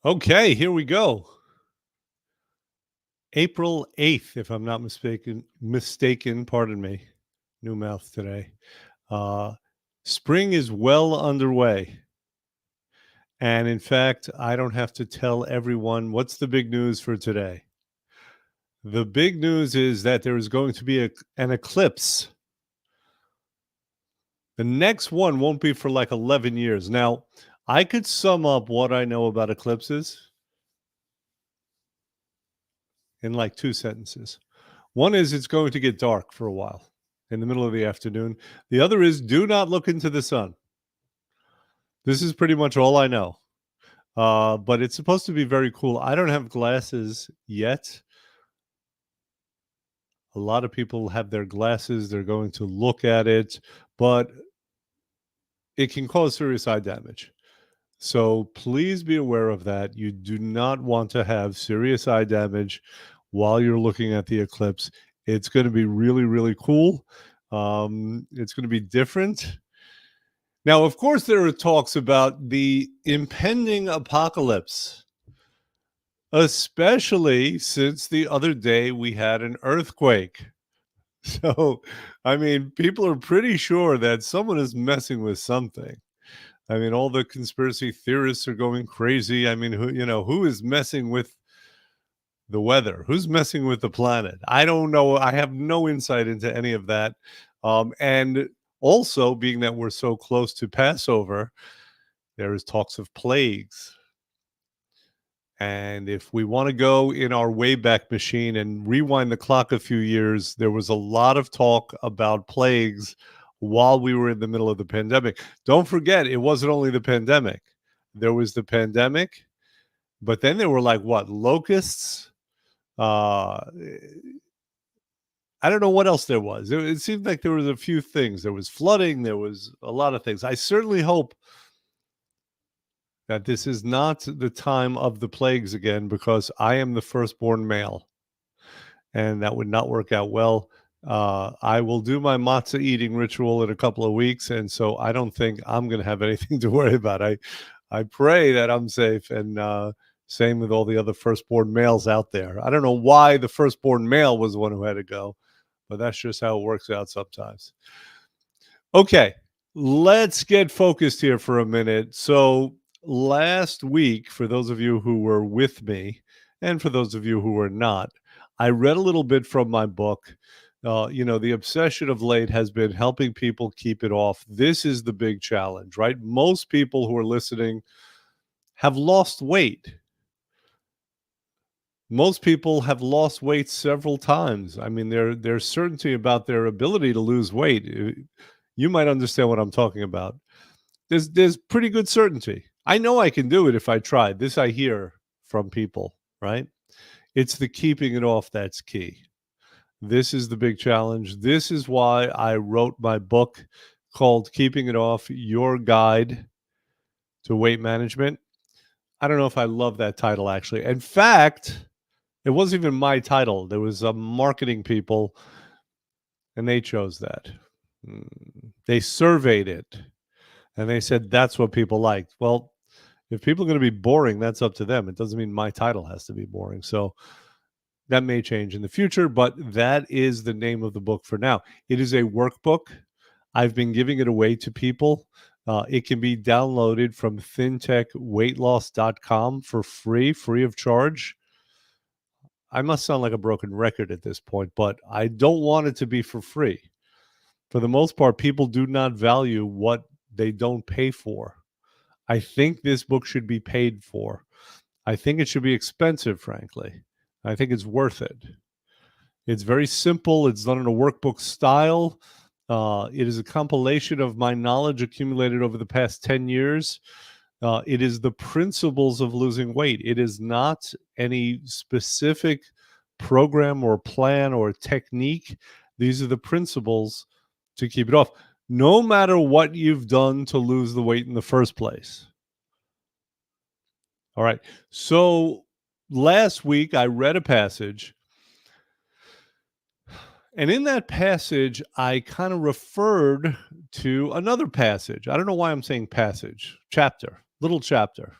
Okay, here we go. April 8th, if I'm not mistaken, pardon me. New mouth today. Uh Spring is well underway. And in fact, I don't have to tell everyone what's the big news for today. The big news is that there is going to be an eclipse. The next one won't be for like 11 years. Now, I could sum up what I know about eclipses in like two sentences. One is it's going to get dark for a while in the middle of the afternoon. The other is do not look into the sun. This is pretty much all I know. But it's supposed to be very cool. I don't have glasses yet. A lot of people have their glasses. They're going to look at it, but it can cause serious eye damage. So please be aware of that. You do not want to have serious eye damage while you're looking at the eclipse. It's going to be really, really cool. It's going to be different. Now, of course, there are talks about the impending apocalypse, especially since the other day we had an earthquake. So, I mean, people are pretty sure that someone is messing with something. I mean, all the conspiracy theorists are going crazy. I mean, who is messing with the weather? Who's messing with the planet? I don't know. I have no insight into any of that. And also, being that we're so close to Passover, there is talks of plagues. And if we want to go in our Wayback Machine and rewind the clock a few years, there was a lot of talk about plagues while we were in the middle of the pandemic. Don't forget, it wasn't only the pandemic. There was the pandemic, but then there were like what, locusts? Uh, I don't know what else there was. It seemed like there was a few things. There was flooding. There was a lot of things. I certainly hope that this is not the time of the plagues again, because I am the firstborn male, and that would not work out well. I will do my matzah eating ritual in a couple of weeks, and so I don't think I'm going to have anything to worry about. I pray that I'm safe, and same with all the other firstborn males out there. I don't know why the firstborn male was the one who had to go, but that's just how it works out sometimes. Okay, let's get focused here for a minute. So, last week, for those of you who were with me, and for those of you who were not, I read a little bit from my book. The obsession of late has been helping people keep it off. This is the big challenge, right? Most people who are listening have lost weight. Most people have lost weight several times. I mean, there's certainty about their ability to lose weight. You might understand what I'm talking about. There's pretty good certainty. I know I can do it if I try. This I hear from people, right? It's the keeping it off that's key. This is the big challenge. This is why I wrote my book called Keeping It Off: Your Guide to Weight Management. I don't know if I love that title, actually. In fact, it wasn't even my title. There was some marketing people, and they chose that. They surveyed it, and they said that's what people liked. Well, if people are going to be boring, that's up to them. It doesn't mean my title has to be boring. So that may change in the future, but that is the name of the book for now. It is a workbook. I've been giving it away to people. It can be downloaded from thintechweightloss.com for free of charge. I must sound like a broken record at this point, but I don't want it to be for free. For the most part, people do not value what they don't pay for. I think this book should be paid for. I think it should be expensive, frankly. I think it's worth it. It's very simple. It's done in a workbook style. It is a compilation of my knowledge accumulated over the past 10 years. It is the principles of losing weight. It is not any specific program or plan or technique. These are the principles to keep it off, no matter what you've done to lose the weight in the first place. All right. So last week I read a passage, and in that passage I kind of referred to another passage. I don't know why I'm saying passage, chapter, little chapter.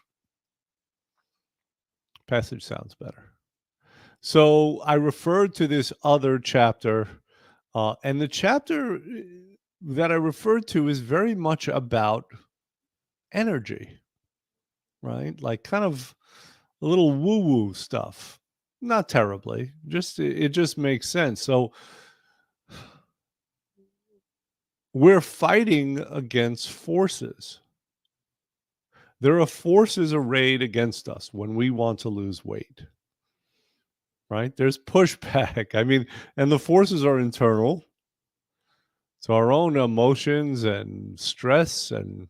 Passage sounds better. So I referred to this other chapter, and the chapter that I referred to is very much about energy, right? Like kind of a little woo woo stuff. Not terribly, just it just makes sense. So we're fighting against forces. There are forces arrayed against us when we want to lose weight, right? There's pushback. I mean, and the forces are internal. So our own emotions and stress and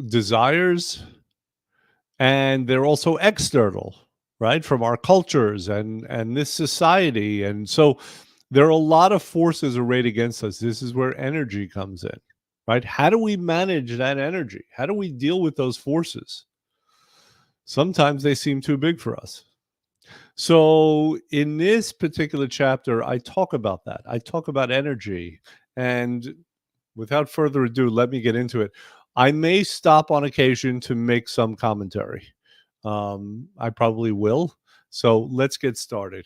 desires, and they're also external, right? From our cultures and this society. And so there are a lot of forces arrayed against us. This is where energy comes in, right? How do we manage that energy? How do we deal with those forces? Sometimes they seem too big for us. So in this particular chapter, I talk about that. I talk about energy. And without further ado, let me get into it. I may stop on occasion to make some commentary. I probably will. So let's get started.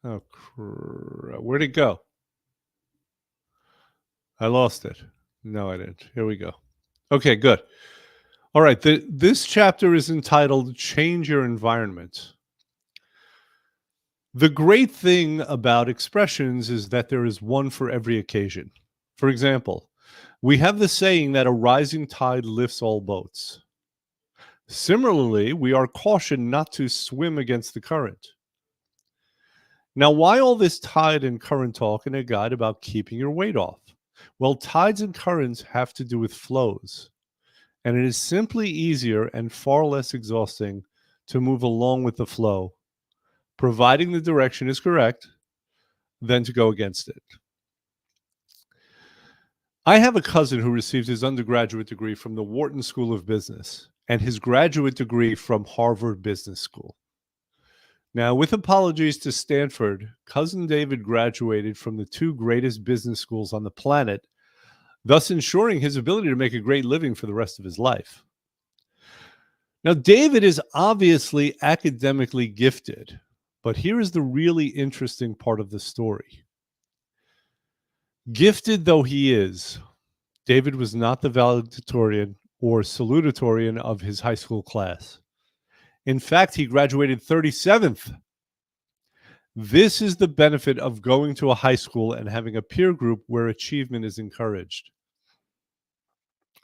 Oh, where'd it go? I lost it. No, I didn't. Here we go. Okay, good. All right. This chapter is entitled Change Your Environment. The great thing about expressions is that there is one for every occasion. For example, we have the saying that a rising tide lifts all boats. Similarly, we are cautioned not to swim against the current. Now, why all this tide and current talk in a guide about keeping your weight off? Well, tides and currents have to do with flows, and it is simply easier and far less exhausting to move along with the flow, providing the direction is correct, than to go against it. I have a cousin who received his undergraduate degree from the Wharton School of Business and his graduate degree from Harvard Business School. Now, with apologies to Stanford, cousin David graduated from the two greatest business schools on the planet, thus ensuring his ability to make a great living for the rest of his life. Now, David is obviously academically gifted, but here is the really interesting part of the story. Gifted though he is, David was not the valedictorian or salutatorian of his high school class. In fact, he graduated 37th. This is the benefit of going to a high school and having a peer group where achievement is encouraged.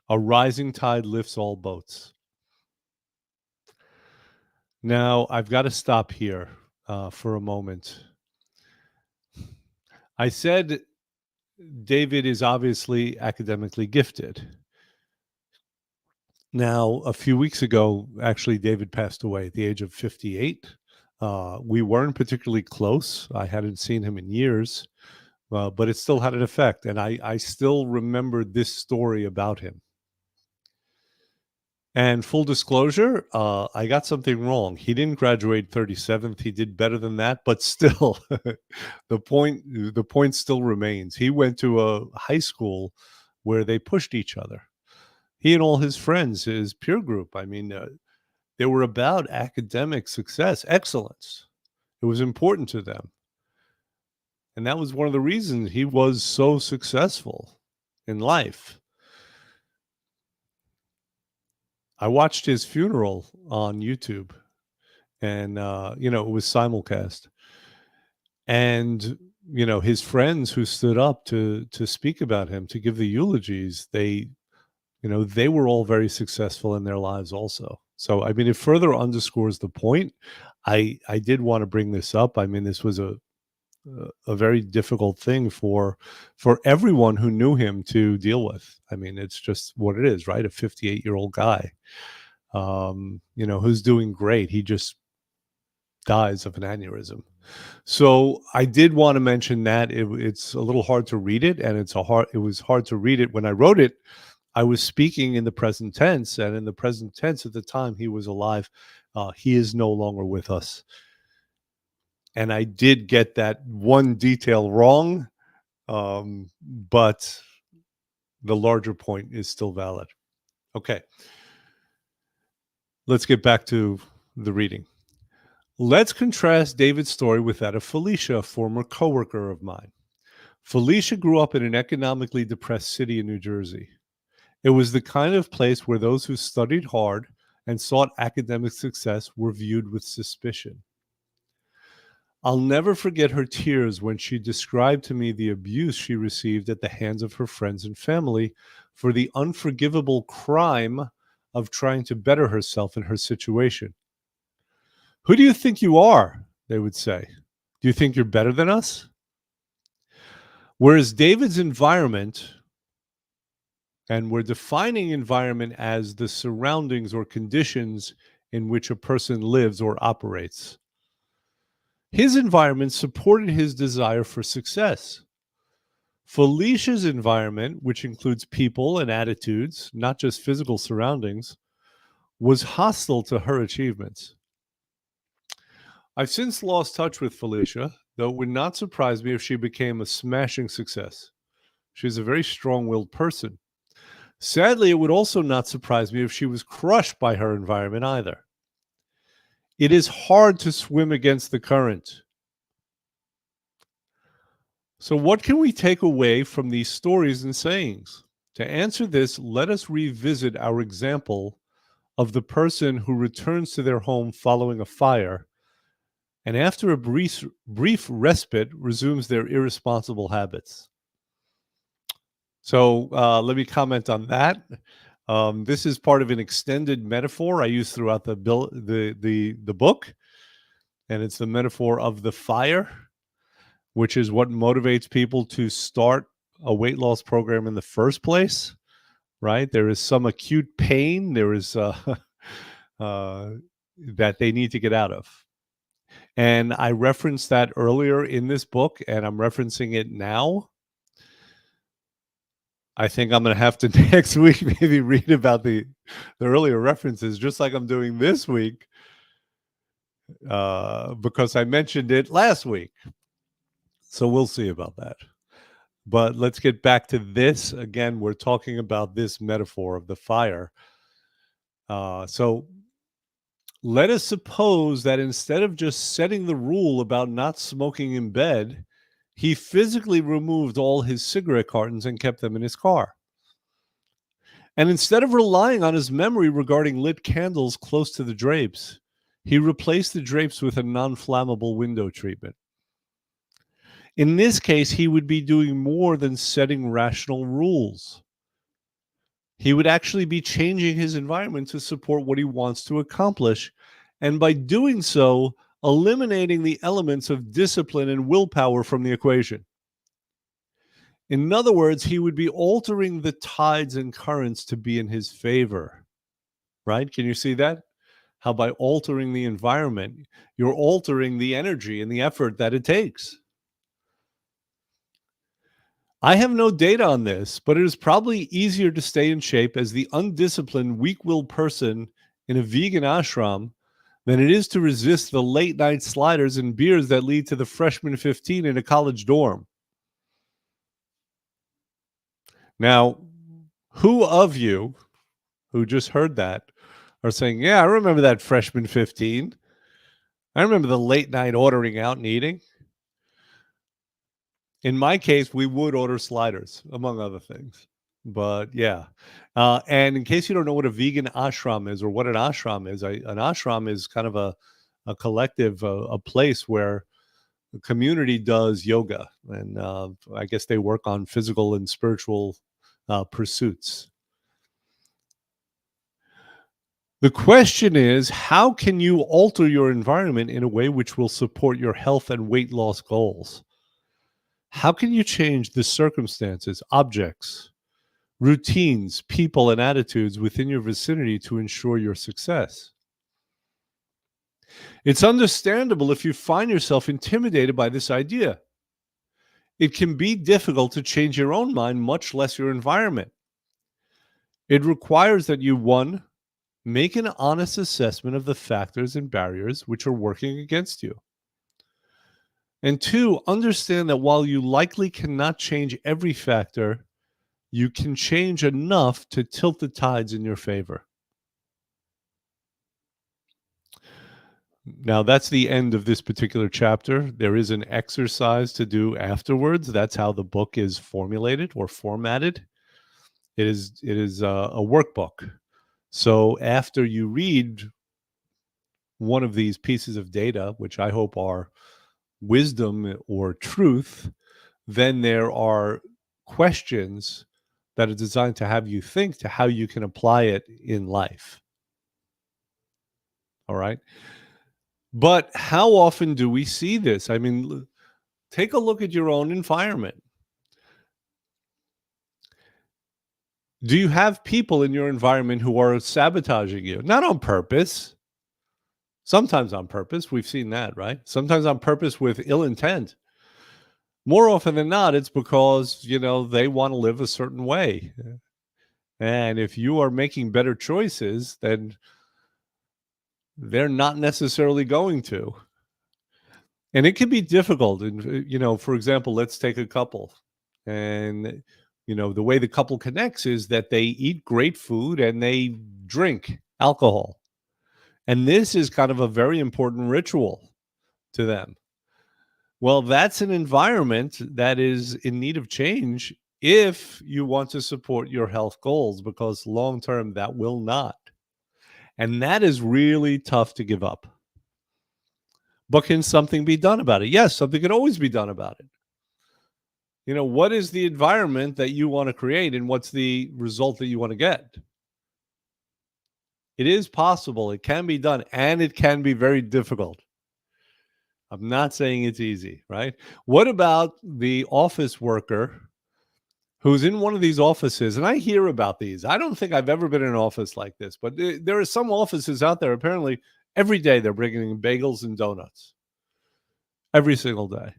A rising tide lifts all boats. Now, I've got to stop here for a moment. I said David is obviously academically gifted. Now, a few weeks ago, actually, David passed away at the age of 58. We weren't particularly close. I hadn't seen him in years, but it still had an effect. And I still remember this story about him. And full disclosure, I got something wrong. He didn't graduate 37th. He did better than that, but still, the point still remains. He went to a high school where they pushed each other. He and all his friends, his peer group. I mean, they were about academic success, excellence. It was important to them, and that was one of the reasons he was so successful in life. I watched his funeral on YouTube, and it was simulcast. And his friends who stood up to speak about him, to give the eulogies, they were all very successful in their lives also. So I mean, it further underscores the point. I did want to bring this up. I mean, this was a very difficult thing for everyone who knew him to deal with. I mean, it's just what it is, right? A 58-year-old guy, who's doing great. He just dies of an aneurysm. So I did want to mention that it's a little hard to read it, and it was hard to read it when I wrote it. I was speaking in the present tense, and in the present tense at the time he was alive. He is no longer with us. And I did get that one detail wrong, but the larger point is still valid. Okay, let's get back to the reading. Let's contrast David's story with that of Felicia, a former coworker of mine. Felicia grew up in an economically depressed city in New Jersey. It was the kind of place where those who studied hard and sought academic success were viewed with suspicion. I'll never forget her tears when she described to me the abuse she received at the hands of her friends and family for the unforgivable crime of trying to better herself in her situation. "Who do you think you are?" they would say. "Do you think you're better than us?" Whereas David's environment, and we're defining environment as the surroundings or conditions in which a person lives or operates. His environment supported his desire for success. Felicia's environment, which includes people and attitudes, not just physical surroundings, was hostile to her achievements. I've since lost touch with Felicia, though it would not surprise me if she became a smashing success. She's a very strong-willed person. Sadly, it would also not surprise me if she was crushed by her environment either. It is hard to swim against the current. So, what can we take away from these stories and sayings? To answer this, let us revisit our example of the person who returns to their home following a fire and after a brief respite resumes their irresponsible habits. So let me comment on that. This is part of an extended metaphor I use throughout the book, and it's the metaphor of the fire, which is what motivates people to start a weight loss program in the first place. Right? There is some acute pain. There is that they need to get out of. And I referenced that earlier in this book, and I'm referencing it now. I think I'm going to have to next week maybe read about the earlier references, just like I'm doing this week, because I mentioned it last week. So we'll see about that. But let's get back to this. Again, we're talking about this metaphor of the fire. So let us suppose that instead of just setting the rule about not smoking in bed, he physically removed all his cigarette cartons and kept them in his car. And instead of relying on his memory regarding lit candles close to the drapes, he replaced the drapes with a non-flammable window treatment. In this case, he would be doing more than setting rational rules. He would actually be changing his environment to support what he wants to accomplish, and by doing so, eliminating the elements of discipline and willpower from the equation. In other words, he would be altering the tides and currents to be in his favor, right? Can you see that? How by altering the environment, you're altering the energy and the effort that it takes. I have no data on this, but it is probably easier to stay in shape as the undisciplined, weak-willed person in a vegan ashram than it is to resist the late-night sliders and beers that lead to the freshman 15 in a college dorm. Now, who of you who just heard that are saying, yeah, I remember that freshman 15. I remember the late-night ordering out and eating. In my case, we would order sliders, among other things. But yeah. And in case you don't know what a vegan ashram is or what an ashram is, an ashram is kind of a collective, a place where the community does yoga. And I guess they work on physical and spiritual pursuits. The question is, how can you alter your environment in a way which will support your health and weight loss goals? How can you change the circumstances, objects, routines, people, and attitudes within your vicinity to ensure your success? It's understandable if you find yourself intimidated by this idea. It can be difficult to change your own mind, much less your environment. It requires that you, one, make an honest assessment of the factors and barriers which are working against you. And two, understand that while you likely cannot change every factor, you can change enough to tilt the tides in your favor. Now, that's the end of this particular chapter. There is an exercise to do afterwards. That's how the book is formulated or formatted. It is a workbook. So after you read one of these pieces of data, which I hope are wisdom or truth, then there are questions that are designed to have you think to how you can apply it in life. All right. But how often do we see this? I mean, take a look at your own environment. Do you have people in your environment who are sabotaging you? Not on purpose. Sometimes on purpose. We've seen that, right? Sometimes on purpose with ill intent. More often than not, it's because, they want to live a certain way. And if you are making better choices, then they're not necessarily going to. And it can be difficult. And, for example, let's take a couple. And, the way the couple connects is that they eat great food and they drink alcohol. And this is kind of a very important ritual to them. Well, that's an environment that is in need of change if you want to support your health goals, because long term, that will not. And that is really tough to give up. But can something be done about it? Yes, something can always be done about it. What is the environment that you want to create and what's the result that you want to get? It is possible. It can be done and it can be very difficult. I'm not saying it's easy, right? What about the office worker who's in one of these offices? And I hear about these. I don't think I've ever been in an office like this, but there are some offices out there. Apparently, every day they're bringing in bagels and donuts every single day.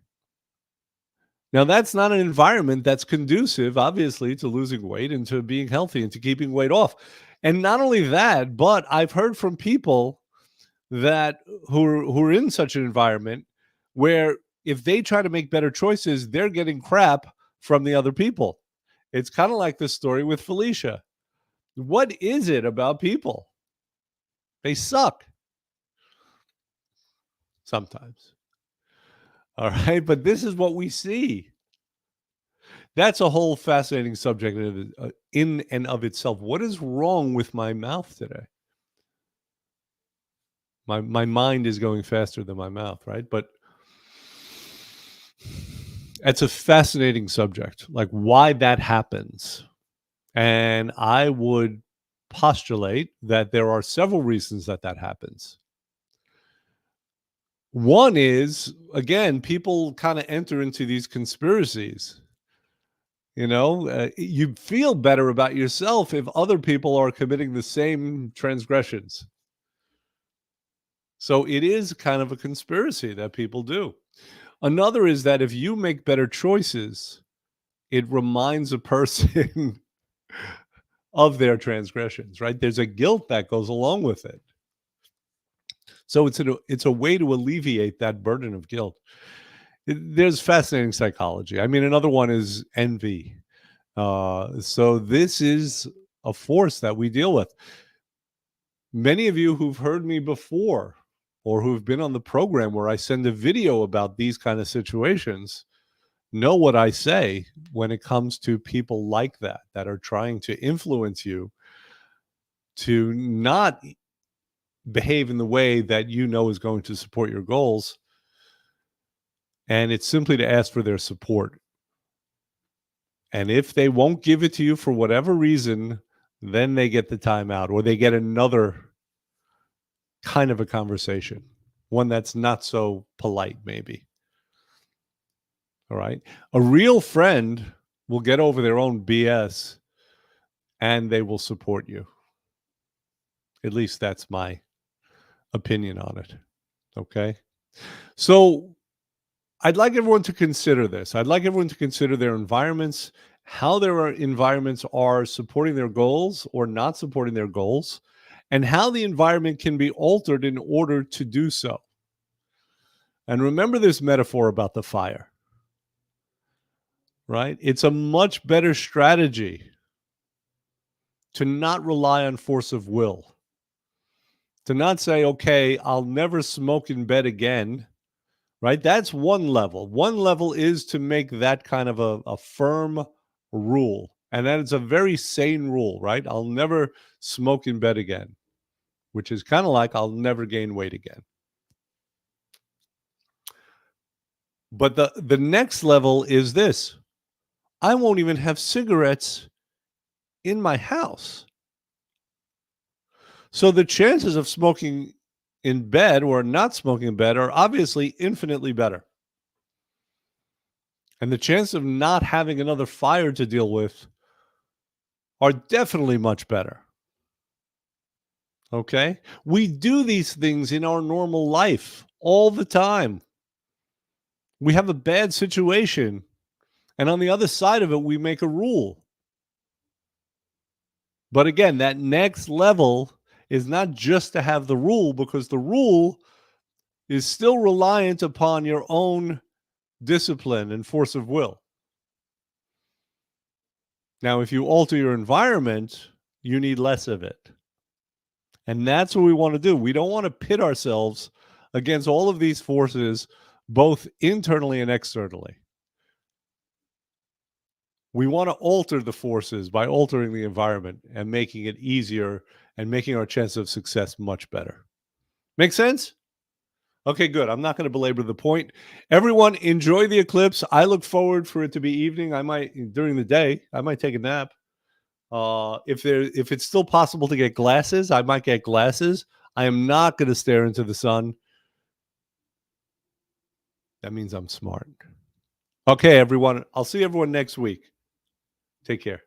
Now, that's not an environment that's conducive, obviously, to losing weight and to being healthy and to keeping weight off. And not only that, but I've heard from people that who are in such an environment where if they try to make better choices, they're getting crap from the other people. It's kind of like the story with Felicia. What is it about people? They suck sometimes. All right. But this is what we see. That's a whole fascinating subject in and of itself. What is wrong with my mouth today? My mind is going faster than my mouth, right? But it's a fascinating subject, like why that happens. And I would postulate that there are several reasons that happens. One is, again, people kind of enter into these conspiracies. You feel better about yourself if other people are committing the same transgressions. So it is kind of a conspiracy that people do. Another is that if you make better choices, it reminds a person of their transgressions, right? There's a guilt that goes along with it. So it's a way to alleviate that burden of guilt. There's fascinating psychology. I mean, another one is envy. So this is a force that we deal with. Many of you who've heard me before or who've been on the program where I send a video about these kind of situations know what I say when it comes to people like that are trying to influence you to not behave in the way that is going to support your goals. And it's simply to ask for their support. And if they won't give it to you for whatever reason, then they get the timeout or they get another kind of a conversation, one that's not so polite, maybe. All right. A real friend will get over their own BS and they will support you. At least that's my opinion on it. Okay. So I'd like everyone to consider this. I'd like everyone to consider their environments, how their environments are supporting their goals or not supporting their goals, and how the environment can be altered in order to do so. And remember this metaphor about the fire. right? It's a much better strategy to not rely on force of will, to not say, okay, I'll never smoke in bed again, right? That's one level. One level is to make that kind of a firm rule. And that is a very sane rule, right? I'll never smoke in bed again, which is kind of like I'll never gain weight again. But the next level is this: I won't even have cigarettes in my house. So the chances of smoking in bed or not smoking in bed are obviously infinitely better. And the chance of not having another fire to deal with are definitely much better. Okay? We do these things in our normal life all the time. We have a bad situation, and on the other side of it, we make a rule. But again, that next level is not just to have the rule, because the rule is still reliant upon your own discipline and force of will. Now, if you alter your environment, you need less of it. And that's what we want to do. We don't want to pit ourselves against all of these forces, both internally and externally. We want to alter the forces by altering the environment and making it easier and making our chance of success much better. Make sense? Okay, good. I'm not going to belabor the point. Everyone, enjoy the eclipse. I look forward for it to be evening. I might, during the day, I might take a nap. If it's still possible to get glasses, I might get glasses. I am not going to stare into the sun. That means I'm smart. Okay, everyone. I'll see everyone next week. Take care.